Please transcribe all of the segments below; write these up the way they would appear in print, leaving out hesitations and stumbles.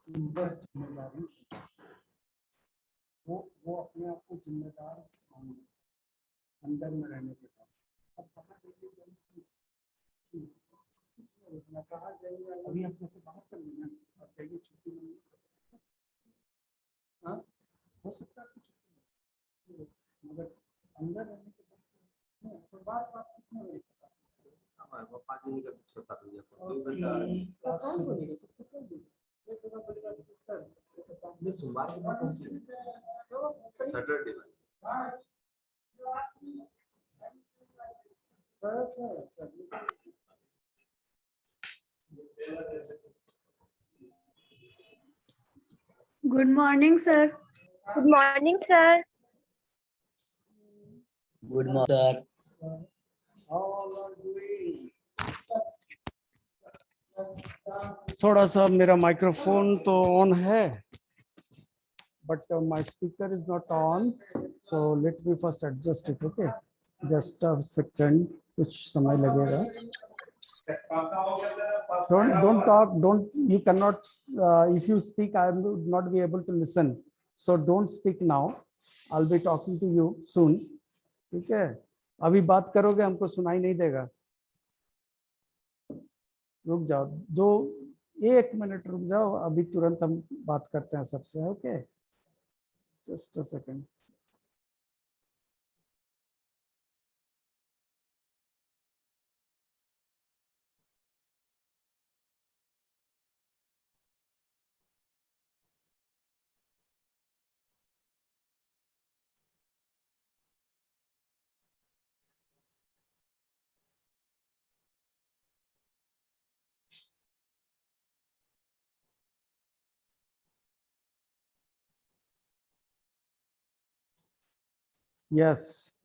बस जिम्मेदारी वो अपने आप को जिम्मेदार अंदर में रहने के बाद अब बाहर कहा जाएंगे अभी अपने से बाहर चल ना अब जाइए छुट्टी में हाँ हो सकता है कुछ मगर अंदर रहने के बाद शुरुआत बात कितने बजे वो 5 दिन का 6-7 दिन सोमवार के बाद Saturday Good morning, sir. Good morning, sir. Good morning, sir. थोड़ा सा मेरा माइक्रोफोन तो ऑन है but my speaker is not on, so let me first adjust it. Okay, just a second, कुछ समय लगेगा. Don't talk, you cannot, if you speak I will not be able to listen, so don't speak now. I'll be talking to you soon. ठीक है, अभी बात करोगे हमको सुनाई नहीं देगा. रुक जाओ, 1 मिनट रुक जाओ, अभी तुरंत हम बात करते हैं सबसे. Okay, just a second. Yes.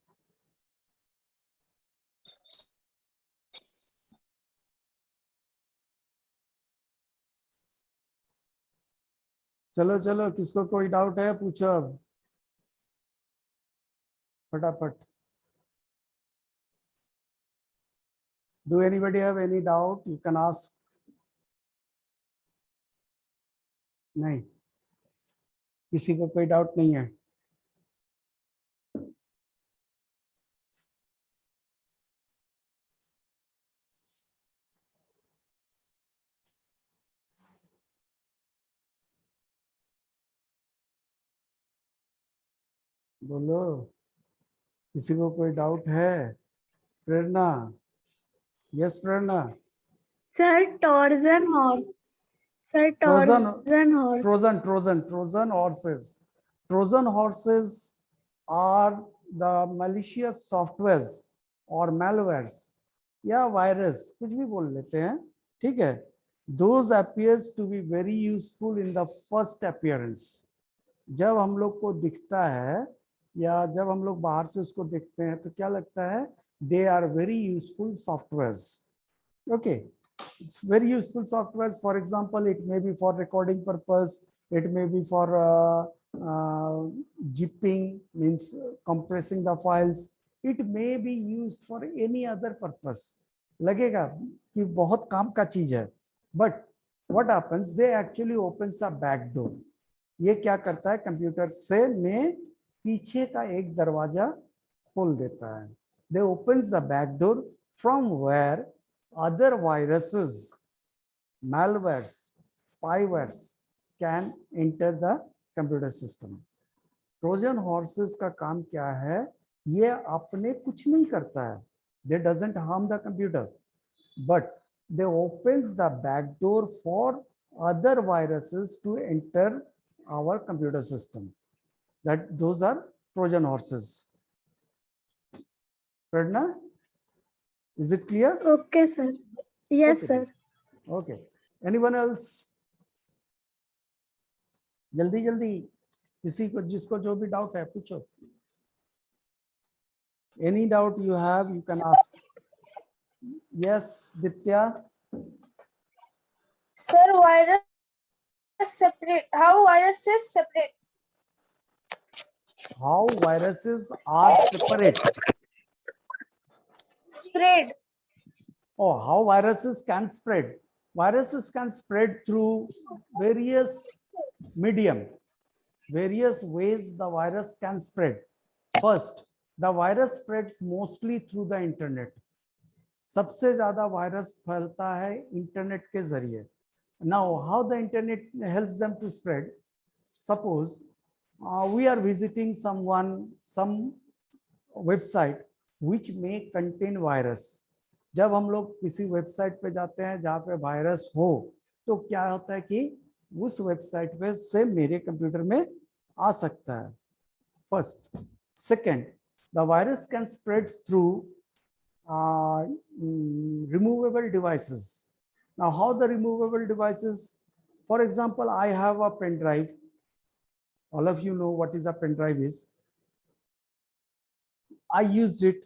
चलो चलो, किसको कोई डाउट है पूछो अब फटाफट. Do anybody have any doubt? You can ask. नहीं, किसी को कोई डाउट नहीं है. बोलो, किसी को कोई डाउट है? प्रेरणा, yes Prerna. Sir, Tarzan horse. Sir, Trojan horse. Trojan horses. Trojan horses are the malicious softwares or malwares या वायरस, कुछ भी बोल लेते हैं. ठीक है, those appears to be very useful in the first appearance. जब हम लोग को दिखता है या जब हम लोग बाहर से उसको देखते हैं तो क्या लगता है? They are very useful softwares. Okay, it's very useful softwares. For example, it may be for recording purpose, it may be for zipping, means compressing the files, it may be used for any other purpose. लगेगा कि बहुत काम का चीज है, but what happens, they actually opens a back door. ये क्या करता है, कंप्यूटर से में पीछे का एक दरवाजा खोल देता है. They opens the back door from where other viruses, malwares, spywares can enter the computer system. Trojan horses का काम क्या है? ये अपने कुछ नहीं करता है. They doesn't harm the computer, but they opens the back door for other viruses to enter our computer system. That those are Trojan horses. Pradna, is it clear? Okay, sir. Yes, Okay. sir. Okay. Anyone else? जल्दी जल्दी, किसी को जिसको जो भी doubt है पूछो. Any doubt you have, you can ask. Yes, Ditya. Sir, virus separate. How viruses separate? How viruses are separate? Spread. Oh, how viruses can spread? viruses can spread through various medium, various ways the virus can spread. First, the virus spreads mostly through the internet. सबसे ज्यादा virus फैलता है internet के जरिए. Now, how the internet helps them to spread? Suppose we are visiting some website which may contain virus. जब हम लोग किसी वेबसाइट पे जाते हैं जहाँ पे वायरस हो, तो क्या होता है कि उस वेबसाइट पे से मेरे कंप्यूटर में आ सकता है. First, second, the virus can spread through removable devices. Now, how the removable devices? For example, I have a pen drive. All of you know what is a pen drive is. I use it,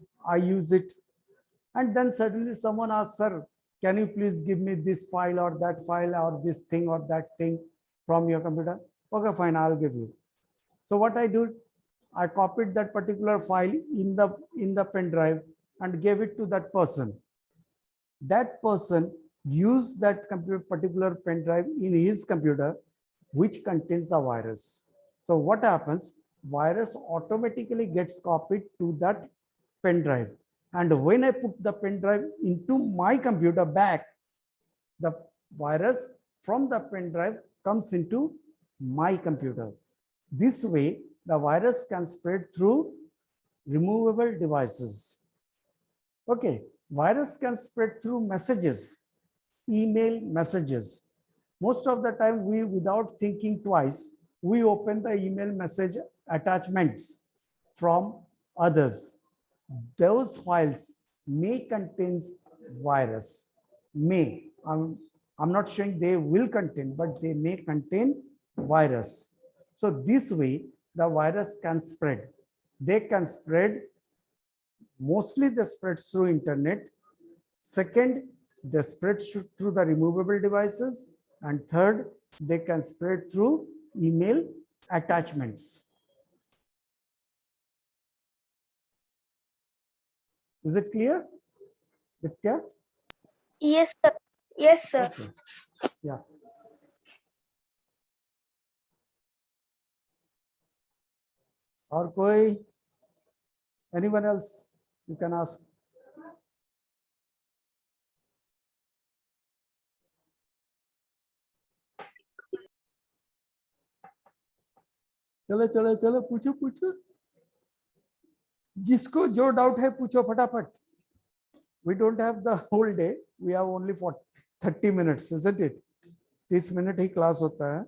and then suddenly someone asks, "Sir, can you please give me this file or that file or this thing or that thing from your computer?" Okay, fine, I'll give you. So what I do, I copied that particular file in the pen drive and gave it to that person. That person used that particular pen drive in his computer, which contains the virus. So what happens? Virus automatically gets copied to that pen drive. And when I put the pen drive into my computer back, the virus from the pen drive comes into my computer. This way, the virus can spread through removable devices. Okay, virus can spread through messages, email messages. Most of the time, we, without thinking twice, we open the email message attachments from others. Those files may contain virus. May. I'm not saying they will contain, but they may contain virus. So this way, the virus can spread. They can spread. Mostly they spread through internet. Second, they spread through the removable devices. And third, they can spread through email attachments. Is it clear? Vidya? Yes, sir. Yes, sir. Okay. Yeah. और कोई? Anyone else? You can ask. चलो चलो चलो पूछो पूछो. जिसको जो doubt है पूछो फटाफट. We don't have the whole day. We have only for 30 minutes, isn't it? 30 minute he class होता है.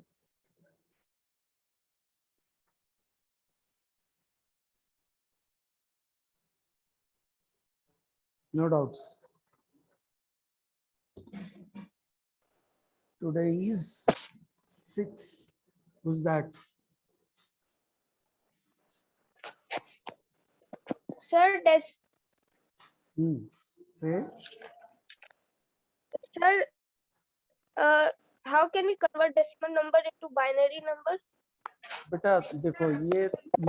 No doubts. Today is 6. Who's that? Sir, Say. sir, how can we convert decimal number into binary number? बेटा देखो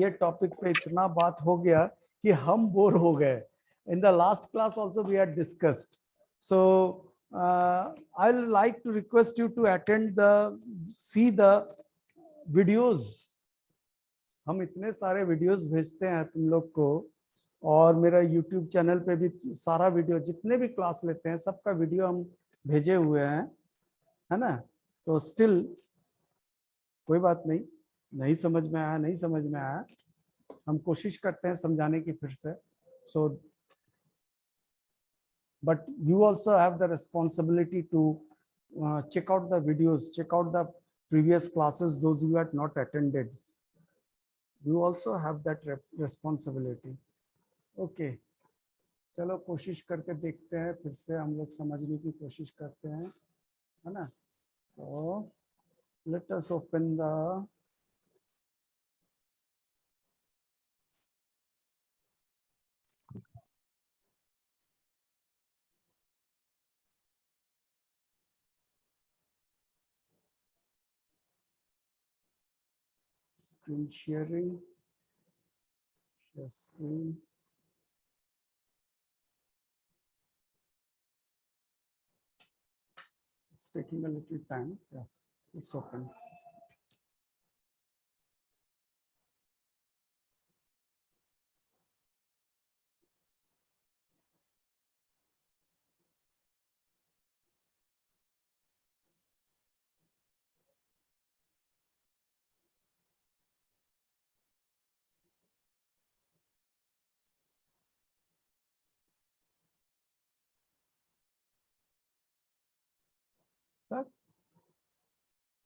ये topic पे इतना बात हो गया कि हम बोर हो गए. In the last class also we had discussed. So I would like to request you to see the videos. हम इतने सारे वीडियोस भेजते हैं तुम लोग को, और मेरा YouTube चैनल पे भी सारा वीडियो, जितने भी क्लास लेते हैं सबका वीडियो हम भेजे हुए हैं, है ना. तो स्टिल कोई बात नहीं, नहीं समझ में आया, हम कोशिश करते हैं समझाने की फिर से. So but you also have the responsibility to check out the videos, check out the previous classes, those who had not attended. You also have that responsibility. Okay, चलो कोशिश करके देखते हैं, फिर से हम लोग समझने की कोशिश करते हैं, है ना. तो let us open the screen sharing, share screen. taking a little time. Yeah, it's open.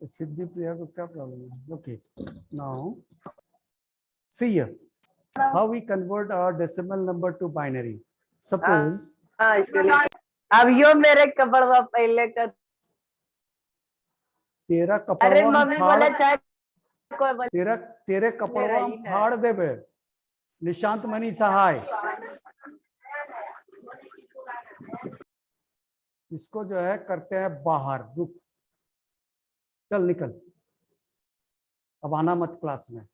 Siddhi Priya को क्या problem है? Okay, now see here how we convert our decimal number to binary. Suppose अब यो मेरे कपड़वा पहले कर तेरा अरे कपड़वा मम्मी बोले चाहे कोई बोले तेरे कपड़वा हम फाड़ देबे। निशांत मणि सहाय इसको जो है करते हैं बाहर। रुक, चल निकल, अब आना मत क्लास में।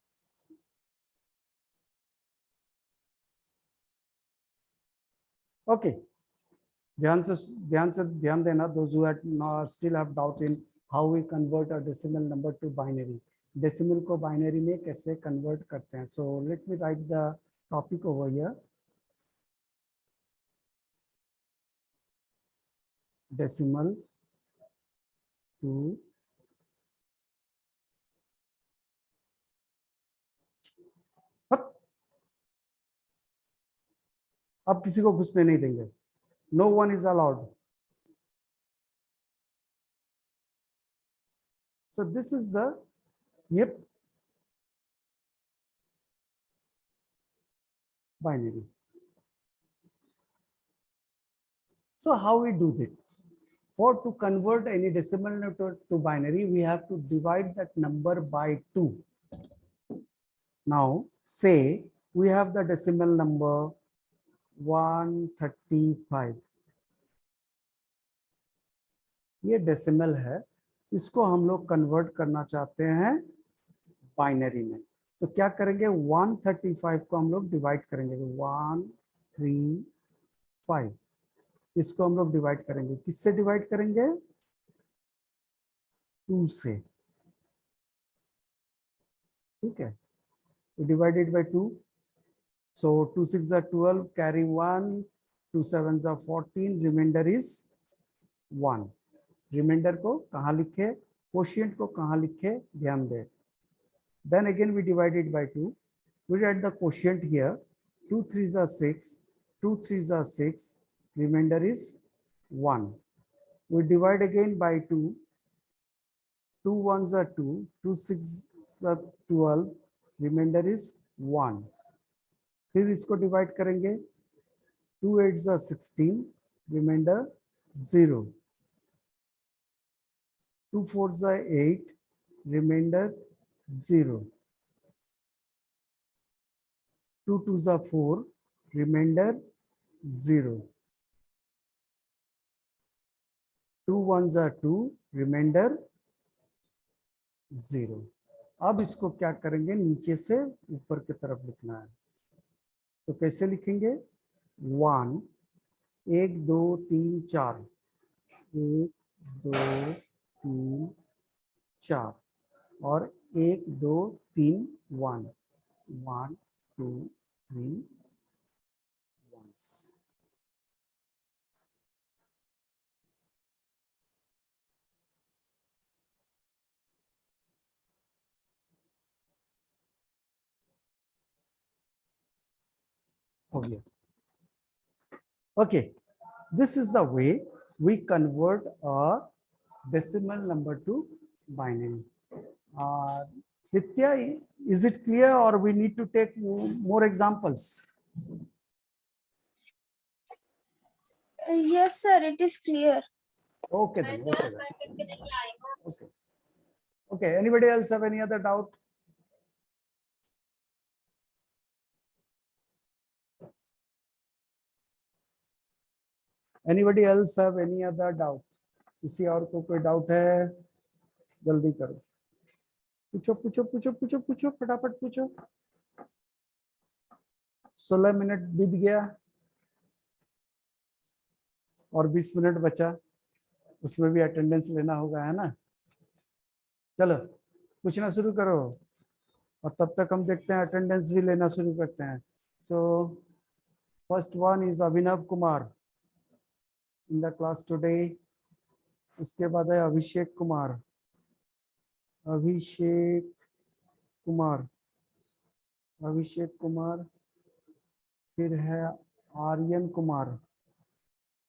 ओके, ध्यान देना। those who still have doubt in how we convert a decimal number to binary, decimal को binary में कैसे convert करते हैं। So let me write the topic over here. Decimal to अब किसी को घुसने नहीं देंगे। No one is allowed. So this is the binary. So how we do this? For to convert any decimal number to binary, we have to divide that number by 2. Now say we have the decimal number 135. ये decimal है, इसको हम लोग convert करना चाहते हैं binary में। तो क्या करेंगे, 135 को हम लोग डिवाइड करेंगे। 135 इसको हम लोग डिवाइड करेंगे। किससे डिवाइड करेंगे? 2 से। ठीक है, divided by 2। So 2 6 are 12, carry 1, 2 7 are 14, remainder is 1. Reminder को कहाँ लिखे, कोशिएंट को कहाँ लिखे, ध्यान दे। Then again we divide it by 2. We write the quotient here. 2 3s are 6, 2 3s are 6, remainder is 1. We divide again by 2. 2 1s are 2, 2 6s are 12, remainder is 1. फिर इसको divide करेंगे। 2 8s are 16, remainder 0। 2 4s are 8, remainder 0। 2 2s are 4, remainder 0। 2 1s are 2, remainder 0। अब इसको क्या करेंगे, नीचे से ऊपर की तरफ लिखना है। तो कैसे लिखेंगे? 1 1 2 3 4, 1 2 3 4 और 1 2 3 1 1 2 3 1। हो गया। Okay, this is the way we convert a decimal number to binary. Nitya, is it clear or we need to take more examples? Yes, sir, it is clear. Okay then, okay then. Okay. Okay, anybody else have any other doubt? Anybody else have any other doubt? किसी और को कोई doubt है? जल्दी करो, पूछो पूछो पूछो पूछो पूछो, फटाफट पूछो। 16 मिनट बीत गया और 20 मिनट बचा। उसमें भी अटेंडेंस लेना होगा, है ना। चलो पूछना शुरू करो, और तब तक हम देखते हैं अटेंडेंस भी लेना शुरू करते हैं। So first one is Abhinav Kumar in the class today. उसके बाद है अभिषेक कुमार, अभिषेक कुमार, अभिषेक कुमार। फिर है आर्यन कुमार,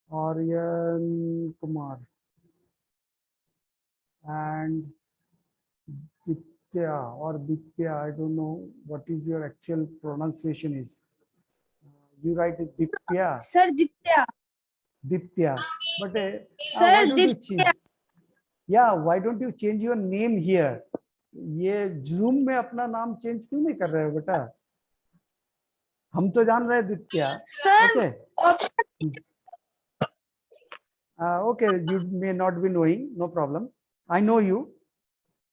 आर्यन कुमार, एंड दित्या और दित्या, I don't know what is your actual pronunciation is. You right दित्या, Sir Ditya. Ditya, but Sir why don't you Ditya. change? Yeah, why don't you change your name here? ये जूम में अपना नाम change क्यों नहीं कर रहे हो बेटा? हम तो जान रहे हैं दित्या। Sir Okay, option. okay, you may not be knowing, no problem. I know you.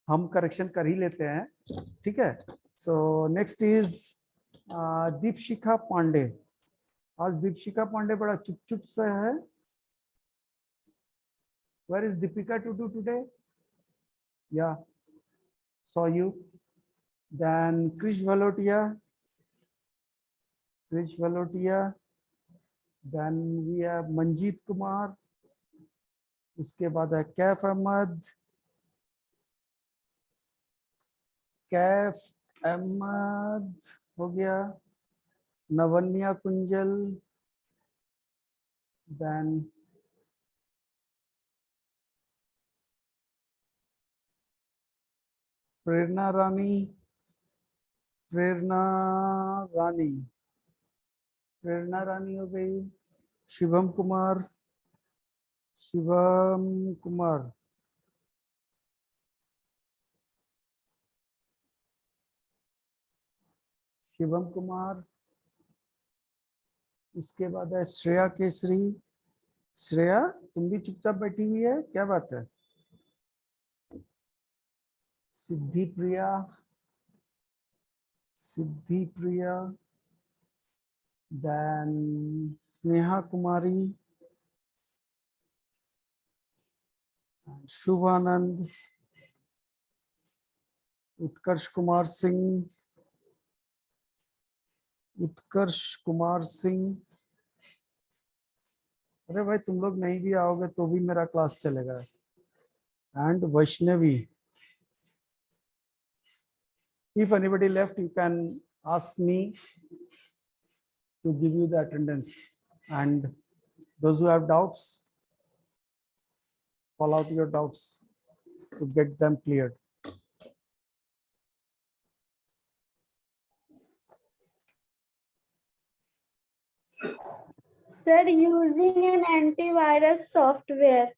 हम करेक्शन कर ही लेते हैं, ठीक है। So next is Deepshikha Pandey. आज दीपशिखा पांडे बड़ा चुप चुप सा है। Where is Deepika to do today? Yeah, saw you. Then Krish Valotia, Krish Valotia. Then we have Manjeet Kumar. उसके बाद है कैफ अहमद, कैफ अहमद हो गया। नवन्या कुंजल, देन प्रेरणा रानी, प्रेरणा रानी, प्रेरणा रानी हो गई। शिवम कुमार, शिवम कुमार, शिवम कुमार। उसके बाद है श्रेया केसरी। श्रेया तुम भी चुपचाप बैठी हुई है, क्या बात है? सिद्धि प्रिया, सिद्धि प्रिया, देन स्नेहा कुमारी, शुभानंद, उत्कर्ष कुमार सिंह, उत्कर्ष कुमार सिंह। अरे भाई तुम लोग नहीं भी आओगे तो भी मेरा क्लास चलेगा। And Vaishnavi. If anybody left, you can ask me to give you the attendance. And those who have doubts, call out your doubts to get them cleared. Sir, using an antivirus software.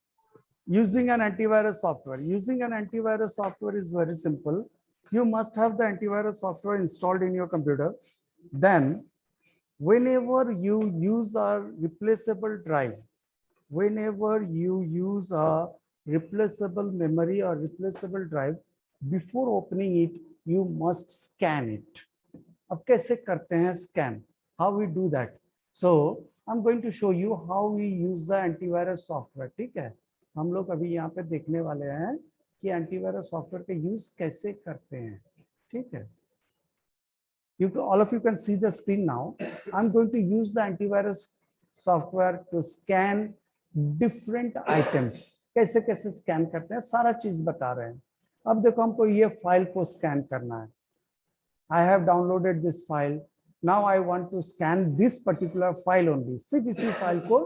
Using an antivirus software. Using an antivirus software is very simple. You must have the antivirus software installed in your computer. Then, whenever you use a replaceable drive, whenever you use a replaceable memory or replaceable drive, before opening it, you must scan it. अब कैसे करते हैं scan? How we do that? So, I'm going to show you how we use the antivirus software. ठीक है? हम लोग अभी यहाँ पे देखने वाले हैं कि एंटीवायरस सॉफ्टवेयर का यूज कैसे करते हैं, ठीक है। All of you can see the screen now. I'm going to use the antivirus software to scan different items. कैसे कैसे स्कैन करते हैं सारा चीज बता रहे हैं। अब देखो हमको ये फाइल को स्कैन करना है। I have downloaded this file. Now I want to scan this particular file only. सिर्फ इसी फाइल को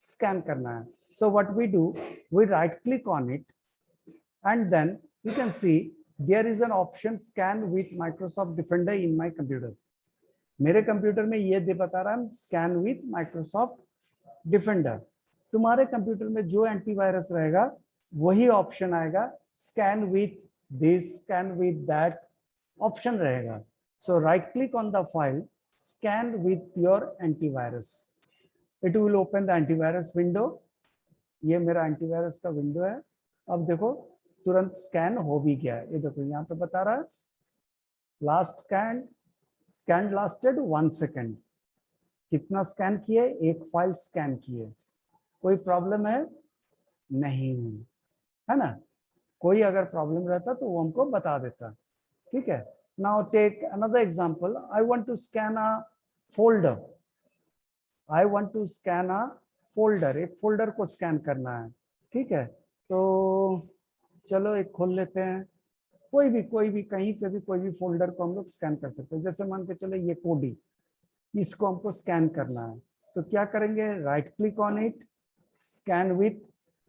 स्कैन करना है। So what we do, we right click on it, and then you can see there is an option scan with Microsoft Defender in my computer. मेरे computer में ये दे बता रहा है स्कैन विथ माइक्रोसॉफ्ट डिफेंडर। तुम्हारे कंप्यूटर में जो एंटीवायरस रहेगा वही ऑप्शन आएगा, scan with this, scan with that option रहेगा। So right click on the file, scan with your antivirus. It will open the antivirus window. ये मेरा एंटीवायरस का विंडो है। अब देखो तुरंत स्कैन हो भी गया है। ये देखो यहाँ पे बता रहा है लास्ट स्कैन लास्टेड 1 सेकेंड। कितना स्कैन किए? एक फाइल स्कैन किए। कोई प्रॉब्लम है? नहीं है ना, कोई अगर प्रॉब्लम रहता तो वो हमको बता देता। ठीक है, now take another example, I want to scan a folder, I want to scan a folder, एक फोल्डर को स्कैन करना है। ठीक है, तो चलो एक खोल लेते हैं, कोई भी कहीं से भी कोई भी फोल्डर को हम लोग स्कैन कर सकते हैं। जैसे मान के चलो ये कोडी, इसको हमको स्कैन करना है, तो क्या करेंगे, right click on it, scan with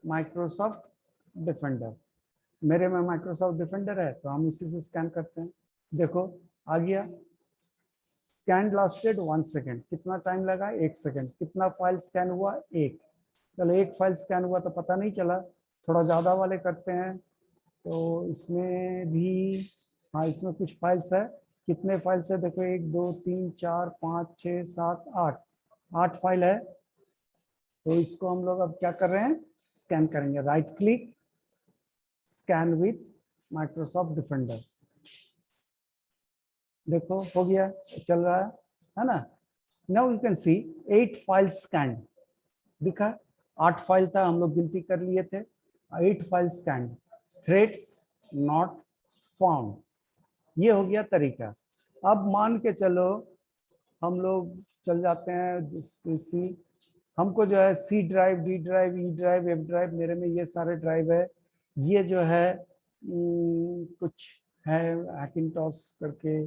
Microsoft defender. मेरे में माइक्रोसॉफ्ट डिफेंडर है तो हम इसी से स्कैन करते हैं। देखो आ गया, स्कैन लास्टेड 1 सेकेंड, कितना टाइम लगा, 1 सेकेंड। कितना फाइल स्कैन हुआ, 1। चलो एक फाइल स्कैन हुआ तो पता नहीं चला, थोड़ा ज़्यादा वाले करते हैं। तो इसमें भी, हाँ इसमें कुछ फाइल्स है, कितने फाइल्स है देखो, 1 2 3 4 5 6 7 8, 8 फाइल है। तो इसको हम लोग अब क्या कर रहे हैं, स्कैन करेंगे। Right click, scan with Microsoft defender. देखो हो गया, चल रहा है ना। Now you can see 8 files scan, दिखा 8 फाइल था, हम लोग गिनती कर लिए थे, 8 file scan, threads not found. ये हो गया तरीका। अब मान के चलो हम लोग चल जाते हैं सी, हमको जो है C drive, D drive, E drive, F drive, मेरे में ये सारे ड्राइव है। ये जो है कुछ है हैकिंटॉश करके,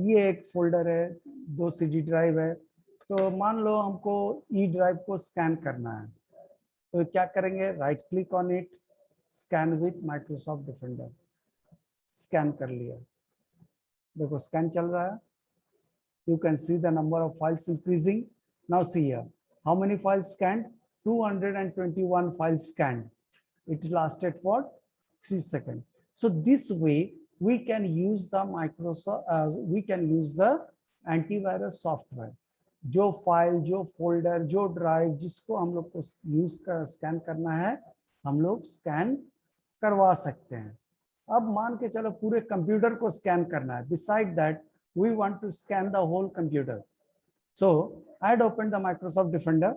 ये एक फोल्डर है, 2 CD ड्राइव है। तो मान लो हमको ई ड्राइव को स्कैन करना है, तो क्या करेंगे, right click on it, scan with Microsoft defender, scan कर लिया। देखो स्कैन चल रहा है, you can see the number of files increasing. Now see here, how many files scanned, 221 files scanned. It lasted for 3 seconds. So this way we can use the we can use the antivirus software. जो file, जो folder, जो drive जिसको हम लोग को use कर scan करना है, हम लोग स्कैन करवा सकते हैं। अब मान के चलो पूरे कंप्यूटर को स्कैन करना है, beside that we want to scan the whole computer. So I had opened the Microsoft Defender.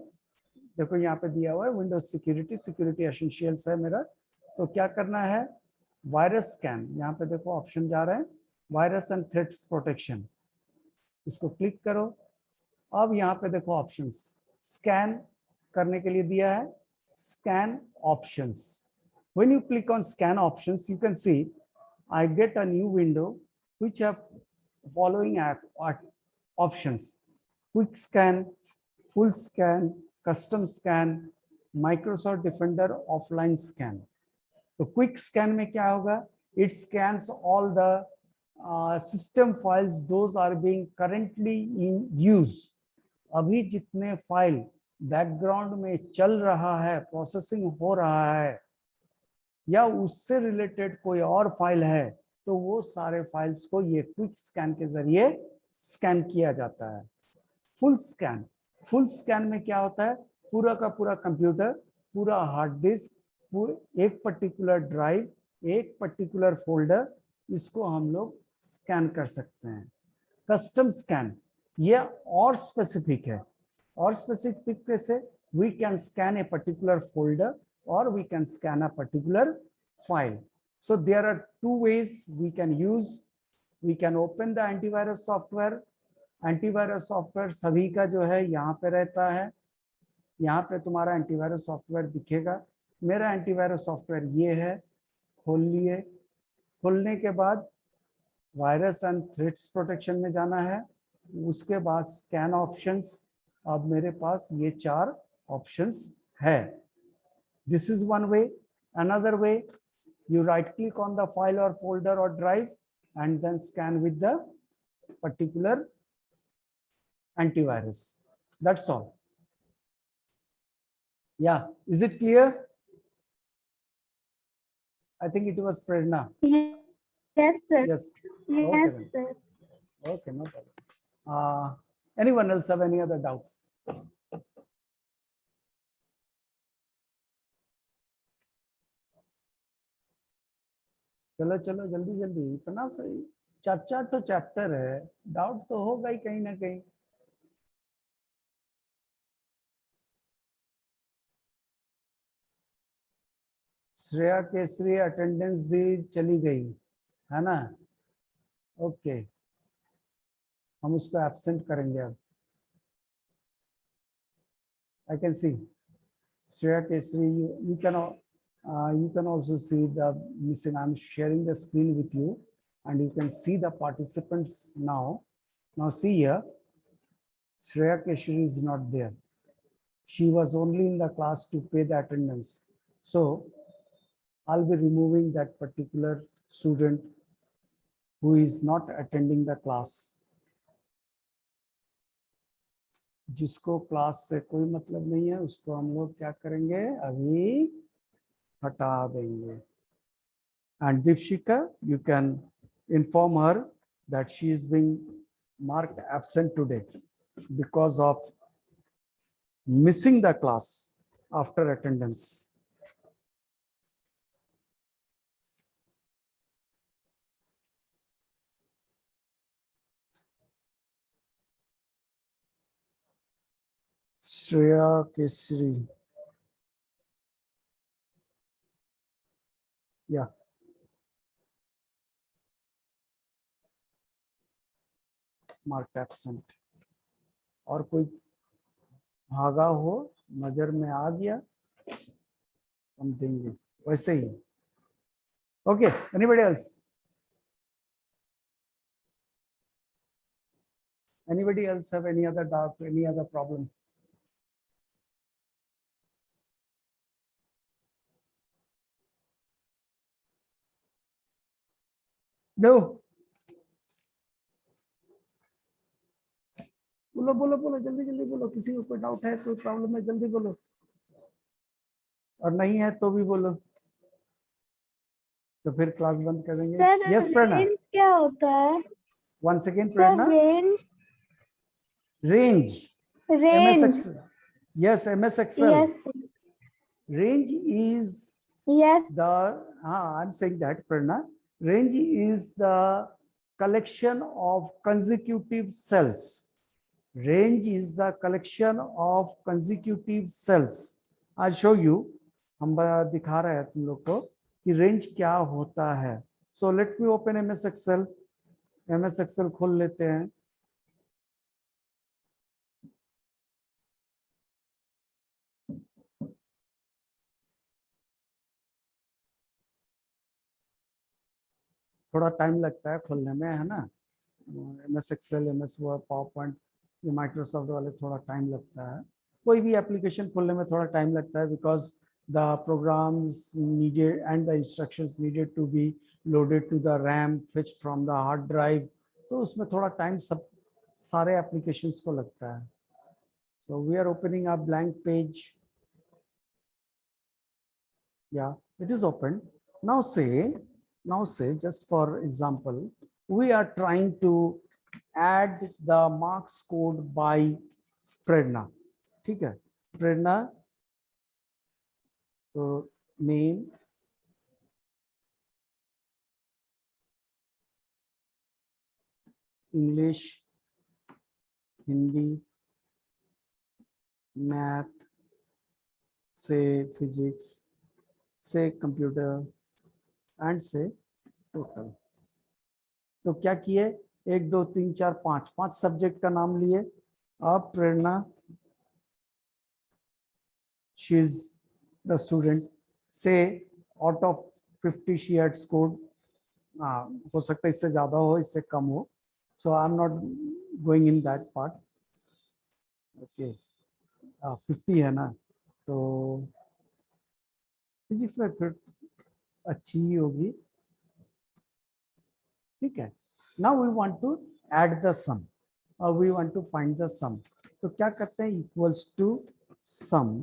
देखो यहाँ पे दिया हुआ है Windows Security, Security Essentials है मेरा। तो क्या करना है, वायरस स्कैन, यहाँ पे देखो ऑप्शन जा रहे हैं, वायरस एंड थ्रेट्स प्रोटेक्शन, इसको क्लिक करो। अब यहाँ पे देखो ऑप्शंस, स्कैन करने के लिए दिया है scan options. When you click on scan options, you can see I get a new window which have following options: quick scan, full scan, custom scan, Microsoft Defender offline scan. तो quick scan में क्या होगा, it scans all the system files those are being currently in use. अभी जितने file background में चल रहा है, प्रोसेसिंग हो रहा है, या उससे रिलेटेड कोई और फाइल है, तो वो सारे फाइल्स को ये क्विक स्कैन के जरिए स्कैन किया जाता है। फुल स्कैन, फुल स्कैन में क्या होता है, पूरा का पूरा कंप्यूटर, पूरा हार्ड डिस्क, एक पर्टिकुलर ड्राइव, एक पर्टिकुलर फोल्डर, इसको हम लोग स्कैन कर सकते हैं। कस्टम स्कैन ये और स्पेसिफिक है, और स्पेसिफिक कैसे, we can scan a particular folder or we can scan a particular file. So there are 2 ways we can use. We can open the antivirus software. Antivirus software सभी का जो है यहाँ पे रहता है, यहाँ पे तुम्हारा एंटीवायरस सॉफ्टवेयर दिखेगा। मेरा एंटीवायरस सॉफ्टवेयर ये है, खोल लिए। खोलने के बाद वायरस एंड थ्रेट्स प्रोटेक्शन में जाना है, उसके बाद स्कैन ऑप्शंस। अब मेरे पास ये 4 ऑप्शंस है। This is one way. Another way, you right click on the file or folder or drive and then scan with the particular antivirus. That's all. Yeah, is it clear? I think it was Prerna. Yes, sir. Yes. Yes, Okay, then. sir. Okay, no problem. Anyone else have any other doubt? चलो चलो जल्दी जल्दी, इतना सही 4 तो chapter है, doubt तो होगा ही कहीं ना कहीं। श्रेया केसरी अटेंडेंस दी, चली गई है ना। ओके, हम उसको एब्सेंट करेंगे अब। I can see Shreya Kesri, you can also see the missing. I'm sharing the screen with you and you can see the participants now. Now see here, Shreya Kesri is not there. She was only in the class to pay the attendance. So I'll be removing that particular student who is not attending the class. जिसको class से कोई मतलब नहीं है उसको हम लोग क्या करेंगे, अभी हटा देंगे। And Deepshika, you can inform her that she is being marked absent today because of missing the class after attendance. Shreya Kesri. Yeah. Marked absent. और कोई भागा हो, नजर में आ गया, हम देंगे वैसे ही। Okay, anybody else? Anybody else have any other doubt, any other problem? No. बोलो बोलो बोलो, जल्दी जल्दी बोलो, किसी को कोई डाउट है, कोई प्रॉब्लम है, जल्दी बोलो, और नहीं है तो भी बोलो, तो फिर क्लास बंद कर देंगे। सर यस प्रेरणा, रेंज क्या होता है? One second sir Prerna. Range range, range MS yes, MS Excel. Yes Range is yes the, I'm saying that Prerna, range is the collection of consecutive cells. Range is the collection of consecutive cells. I'll show you, हम दिखा रहे हैं तुम लोग को कि range क्या होता है। So let me open MS Excel. MS Excel खोल लेते हैं। थोड़ा टाइम लगता है खोलने में, है ना। MS Excel, MS Word, PowerPoint, ये माइक्रोसॉफ्ट वाले थोड़ा टाइम लगता है। कोई भी एप्लीकेशन खोलने में थोड़ा टाइम लगता है because the programs needed and the instructions needed to be loaded to the RAM fetched from the hard drive, तो उसमें थोड़ा टाइम सब सारे एप्लीकेशंस को लगता है। So we are opening a blank page. या it is open now. Say just for example, we are trying to add the marks code by Prerna. ठीक है, Prerna, तो name, English, Hindi, math, say physics, say computer and से total. तो क्या किए, 1 2 3 4 5 subject का नाम लिए। अब Prerana, she is the student, say out of 50 she had scored. हो सकता है इससे ज्यादा हो, इससे कम हो, so I am not going in that part. Okay, 50 है ना, तो फिजिक्स में फिर अच्छी ही होगी। ठीक है, now we want to add the sum और we want to find the sum. तो क्या करते हैं, equals to sum,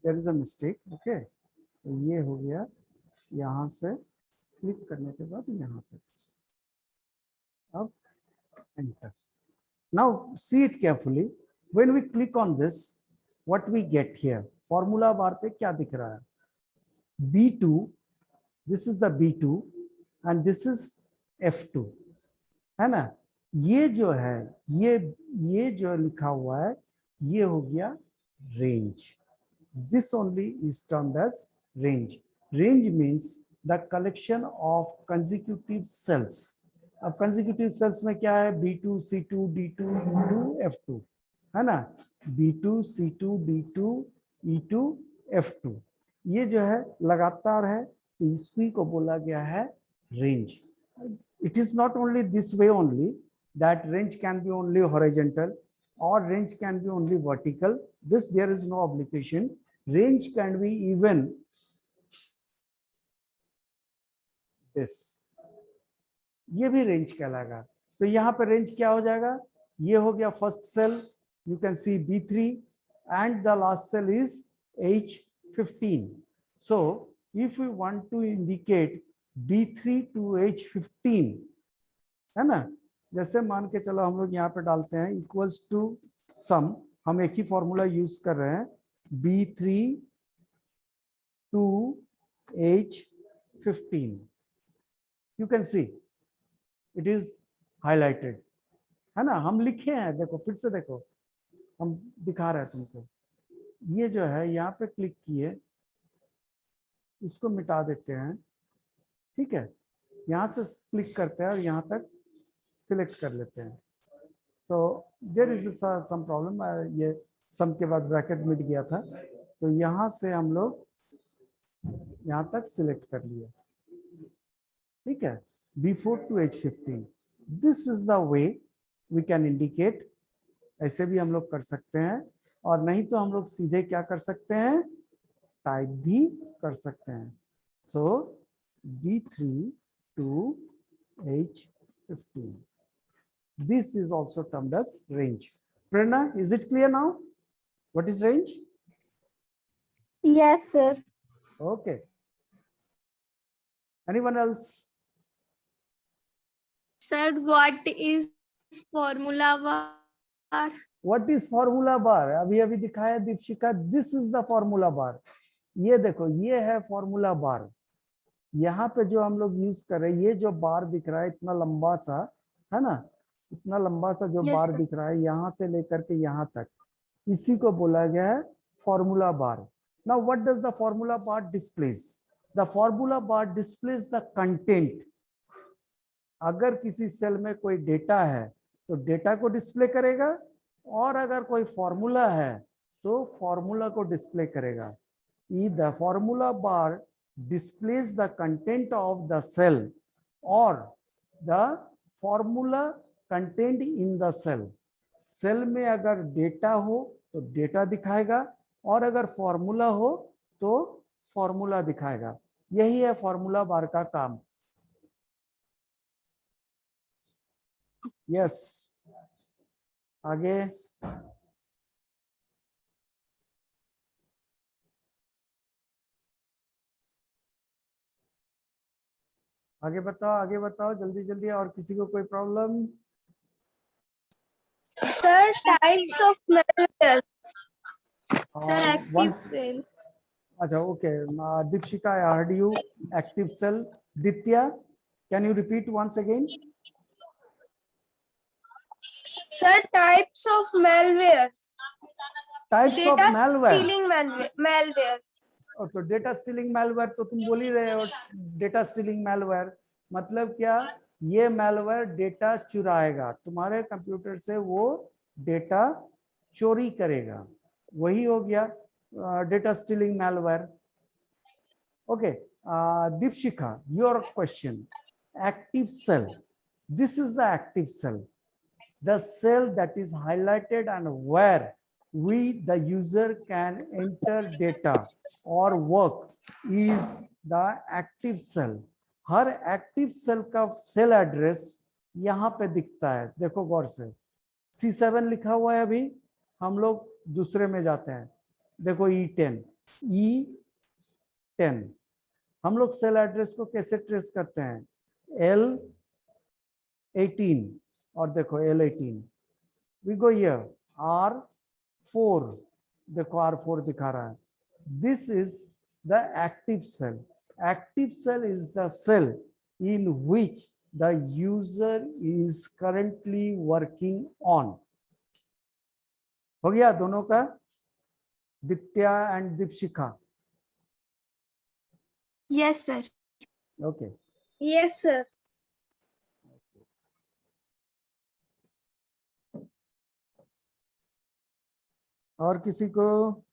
there is a mistake. Okay, तो ये हो गया, यहां से क्लिक करने के बाद यहां तक, अब enter. Now see it carefully. When we click on this, what we get here? Formula bar पे क्या दिख रहा है? B2, this is the B2 and this is F2, है ना। ये जो है, ये जो लिखा हुआ है, ये हो गया range. This only is termed as range. Range means the collection of consecutive cells. अब कंसेक्यूटिव सेल्स में क्या है? B2, C2, D2, E2, F2, है ना? B2, C2, D2, E2, F2, ये जो है लगातार है, तो इसी को बोला गया है range. It is not only this way only, that range can be only horizontal or range can be only vertical. This there is no obligation. Range can be even this. ये भी रेंज कहलाएगा. तो यहाँ पे range क्या हो जाएगा? ये हो गया first cell, you can see B3, and the last cell is H15. So if we want to indicate B3 to H15, है ना, जैसे मान के चलो हम लोग यहाँ पे डालते हैं इक्वल्स टू सम, हम एक ही फॉर्मूला यूज कर रहे हैं, B3 to H15. You can see it is highlighted, है ना? हम लिखे हैं, देखो फिर से देखो, हम दिखा रहे हैं तुमको. ये जो है यहाँ पे क्लिक किए, इसको मिटा देते हैं, ठीक है? यहाँ से क्लिक करते हैं और यहाँ तक सिलेक्ट कर लेते हैं. So there is some problem. ये सम के बाद ब्रैकेट मिट गया था, तो यहाँ से हम लोग यहाँ तक सिलेक्ट कर लिए, ठीक है? B4 to H15. This is the way we can indicate. ऐसे भी हम लोग कर सकते हैं, और नहीं तो हम लोग सीधे क्या कर सकते हैं? टाइप भी कर सकते हैं. सो B3 to H15. This is also termed as range. Prerna, is it clear now? What is range? Yes, sir. Okay. Anyone else? Sir, what is formula bar? What is formula bar? अभी अभी दिखाया Deepshikha. This is the formula bar. ये देखो, ये है formula bar. यहाँ पे जो हम लोग यूज कर रहे हैं, ये जो बार दिख रहा है इतना लंबा सा, है ना? इतना लंबा सा जो Yes, बार sir. दिख रहा है यहाँ से लेकर के यहाँ तक, इसी को बोला गया है formula bar. Now what does the formula bar displays? The formula bar displays the content. अगर किसी सेल में कोई डेटा है तो डेटा को डिस्प्ले करेगा, और अगर कोई फॉर्मूला है तो फॉर्मूला को डिस्प्ले करेगा. The formula bar displays the content of the cell or the formula contained in the cell. Cell में अगर डेटा हो तो डेटा दिखाएगा, और अगर फॉर्मूला हो तो फॉर्मूला दिखाएगा. यही है फॉर्मूला बार का काम. यस, आगे. आगे बताओ जल्दी जल्दी. और किसी को कोई problem? Sir, types of malware. Sir, active cell. अच्छा, okay. Deepshikha, I heard you. Active cell. Ditya, can you repeat once again? Sir, types of malware. Types of Data malware. stealing malware. तो डेटा स्टीलिंग मैलवेयर तो तुम बोल ही रहे हो. Data stealing malware मतलब क्या? ये मैलवेयर डेटा चुराएगा तुम्हारे कंप्यूटर से, वो डेटा चोरी करेगा, वही हो गया data stealing malware. Okay, Deepshikha, your question. Active cell. This is the active cell, the cell that is highlighted and where the user can enter data or work is the active cell. हर active cell का cell address यहाँ पे दिखता है. देखो गौर से, C7 लिखा हुआ है. अभी हम लोग दूसरे में जाते हैं. देखो E10. हम लोग सेल एड्रेस को कैसे ट्रेस करते हैं? L18, और देखो L18. We go here, R4. देखो R4 दिखा रहा है. This is the active cell. Active cell is the cell in which the user is currently working on. हो गया दोनों का? दित्या and Deepshikha. Yes, sir. Okay. Yes, sir. और किसी को?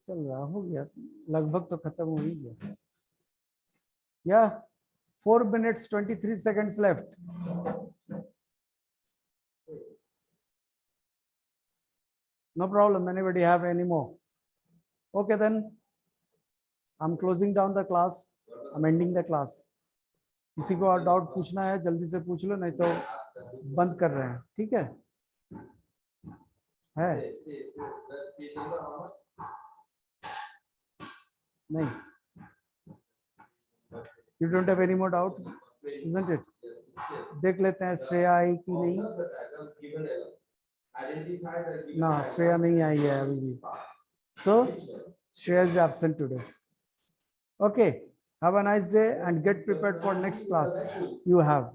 चल रहा, हो गया लगभग, तो खत्म हो ही गया. या 4 minutes 23 seconds left. No problem. Anybody have any more? Okay, then I'm closing down the class. I'm ending the class. किसी को और डाउट पूछना है जल्दी से पूछ लो, नहीं तो बंद कर रहे हैं. ठीक है? नहीं. You don't have any more doubt, isn't it? देख लेते हैं श्रेया आई कि नहीं. ना, श्रेया नहीं आई है अभी भी. So Shreya is absent today. Okay, have a nice day and get prepared for next class you have.